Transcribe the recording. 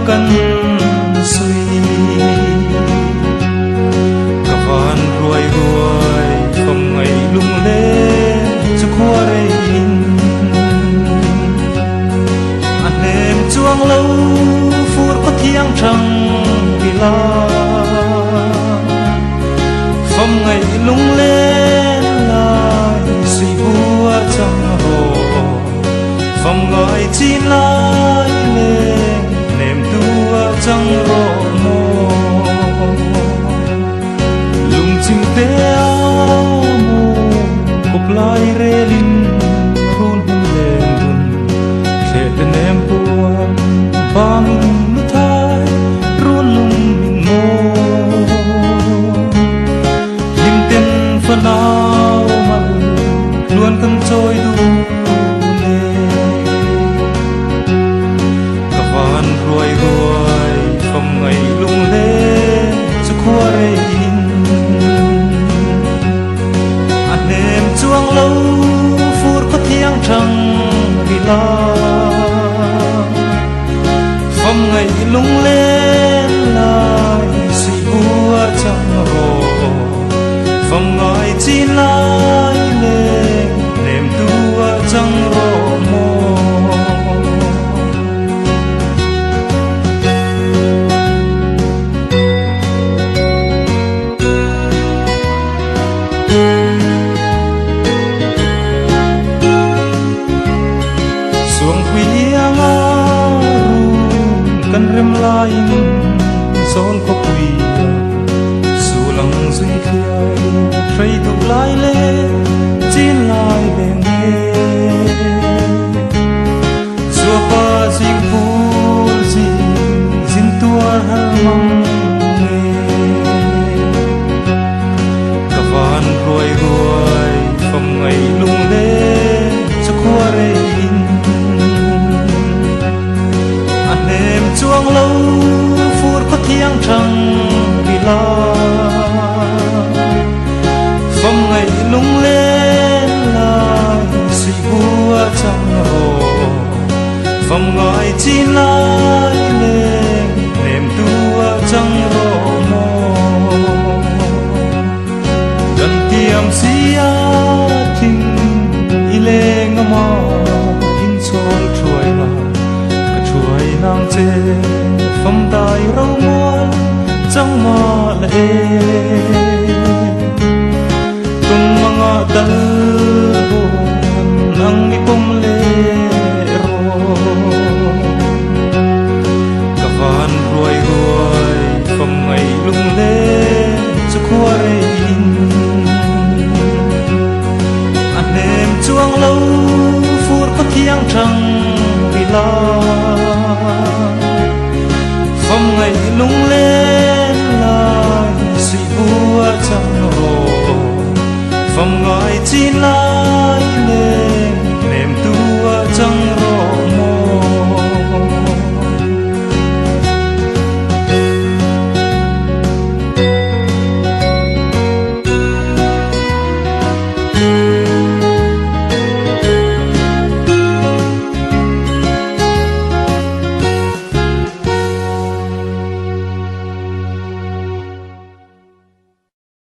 cần suy cả van ruồi ruồi không ngày lung lên cho qua đây anh em chuông lâu phút có thiêng trăng vì la phong ngày lung lên lại suy vua trong hồ phong gọi chín lại lên niềm tua trong rộ mồ lung chim té áo mù cục lai rê linh run hung lên run khe tên em buồn ba mình mất thái run lung mình mồ lim tên phần áo mặn luôn cầm trôi đu ruồi ruồi không ngày lung lên cho qua đây anh em chuông lâu phút có thiêng trăng vì la phong ngày lung lên lại suy búa trong hồ phong gọi chín lại lên niềm tua trong rộ mồ xuống quý ngã cần rem lại son có quý su lăng duy khai thấy tụ lại lê chín lại bền nghe xua qua dinh phu dinh tua hal mong cả van ruồi ruồi không ngày lung lên cho qua đây anh em chuông lâu phút có thiêng trăng vì la phong ngày lung lên lại suy vua trong hồ phong gọi chín lại lên niềm tua trong rộ mồ gần tiệm xia thình y lê ngâm in chôn chuối là chuối nàng chê phong tai râu muôn trong mơ lệ cùng mga dal